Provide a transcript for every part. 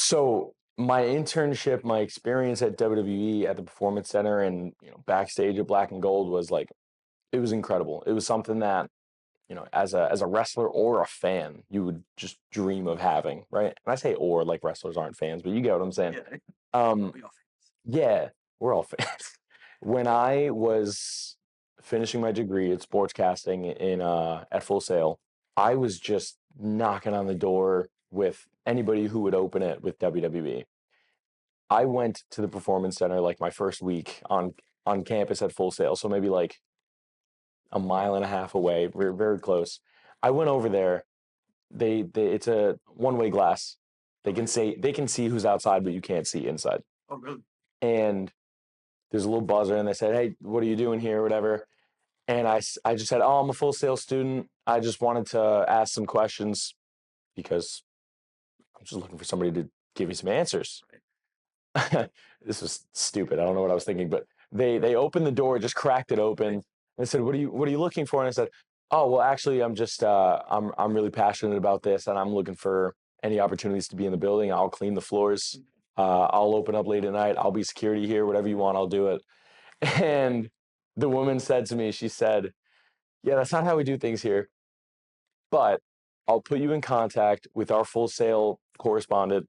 So my internship, my experience at WWE at the Performance Center and backstage at Black and Gold was like it was incredible. It was something that as a wrestler or a fan, you would just dream of having, right? And I say or like wrestlers aren't fans, but you get what I'm saying. Yeah, Um, we all fans. yeah, we're all fans. When I was finishing my degree at sportscasting in at Full Sail, I was just knocking on the door with anybody who would open it with WWE. I went to the Performance Center like my first week on campus at Full Sail, so maybe like a mile and a half away. We're very close. I went over there. They it's a one-way glass. They can see who's outside, but you can't see inside. Oh, really? And there's a little buzzer, and they said, "Hey, what are you doing here?" Whatever. And I just said, "Oh, I'm a Full Sail student. I just wanted to ask some questions because I'm just looking for somebody to give me some answers." This was stupid. I don't know what I was thinking, but they opened the door, just cracked it open, and they said, "What are you looking for?" And I said, "Oh, well, actually, I'm really passionate about this, and I'm looking for any opportunities to be in the building. I'll clean the floors. I'll open up late at night. I'll be security here. Whatever you want, I'll do it." And the woman said to me, she said, "Yeah, that's not how we do things here, but I'll put you in contact with our Full Sail correspondent,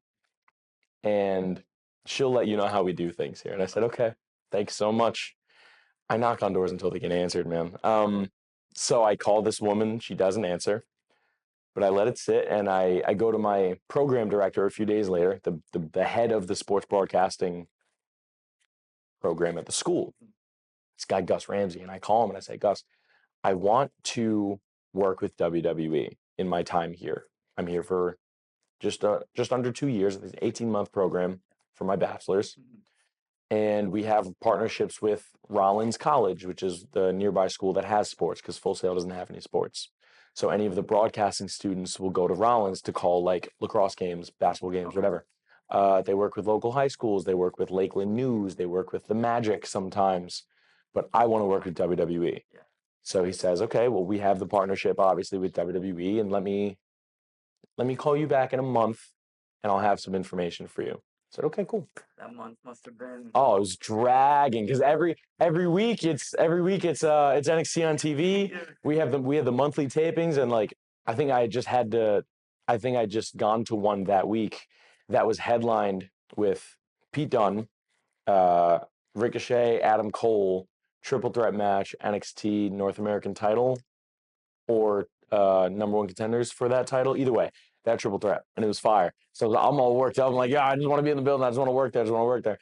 and she'll let you know how we do things here." And I said, "Okay, thanks so much." I knock on doors until they get answered, man. So I call this woman. She doesn't answer, but I let it sit, and I go to my program director a few days later, the head of the sports broadcasting program at the school. This guy, Gus Ramsey, and I call him and I say, "Gus, I want to work with WWE in my time here. I'm here for just under 2 years. It's an 18-month program for my bachelor's. And we have partnerships with Rollins College, which is the nearby school that has sports because Full Sail doesn't have any sports. So any of the broadcasting students will go to Rollins to call like lacrosse games, basketball games, whatever. They work with local high schools. They work with Lakeland News. They work with the Magic sometimes. But I want to work with WWE." Yeah. So he says, "Okay, well, we have the partnership obviously with WWE, and let me call you back in a month, and I'll have some information for you." I said, "Okay, cool." That month must have been. Oh, it was dragging because every week it's NXT on TV. Yeah. We have the monthly tapings, and like I think I just gone to one that week that was headlined with Pete Dunne, uh, Ricochet, Adam Cole, triple threat match, NXT North American title, or number one contenders for that title. Either way, that triple threat, and it was fire. So I'm all worked up. I'm like, "Yeah, I just want to be in the building. I just want to work there. I just want to work there."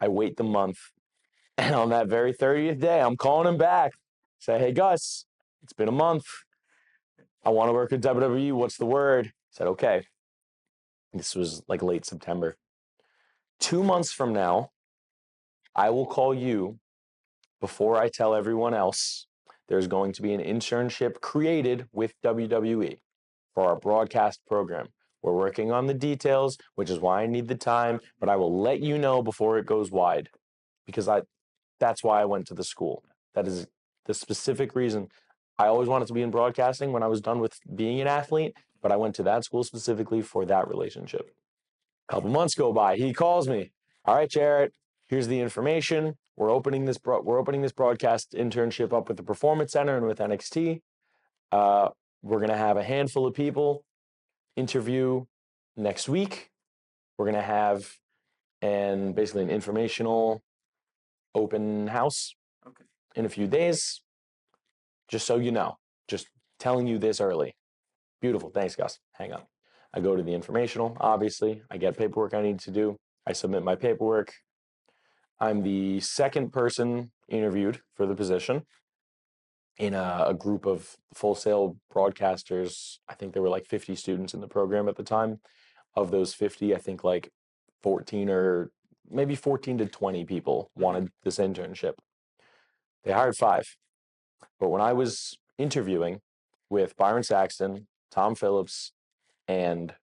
I wait the month, and on that very 30th day, I'm calling him back. Say, "Hey, Gus, it's been a month. I want to work at WWE. What's the word?" He said, "Okay." This was like late September. 2 months from now, I will call you before I tell everyone else. There's going to be an internship created with WWE for our broadcast program. We're working on the details, which is why I need the time, but I will let you know before it goes wide because that's why I went to the school. That is the specific reason. I always wanted to be in broadcasting when I was done with being an athlete, but I went to that school specifically for that relationship. A couple months go by. He calls me. "All right, Jarett, here's the information. We're opening this broadcast internship up with the Performance Center and with NXT. We're gonna have a handful of people interview next week. We're gonna have basically an informational open house Okay. in a few days. Just so you know, just telling you this early." Beautiful. Thanks, Gus. Hang up. I go to the informational, obviously. I get paperwork I need to do. I submit my paperwork. I'm the second person interviewed for the position in a group of Full Sail broadcasters. I think there were like 50 students in the program at the time. Of those 50, I think like 14 or maybe 14 to 20 people wanted this internship. They hired 5. But when I was interviewing with Byron Saxton, Tom Phillips, and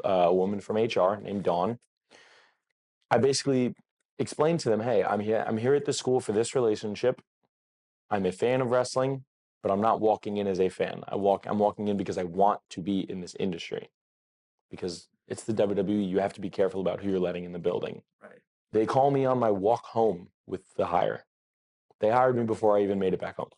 a woman from HR named Dawn, I basically explained to them, "Hey, I'm here at the school for this relationship. I'm a fan of wrestling, but I'm not walking in as a fan. I'm walking in because I want to be in this industry." because it's the WWE. You have to be careful about who you're letting in the building. Right. They call me on my walk home with the hire. They hired me before I even made it back home.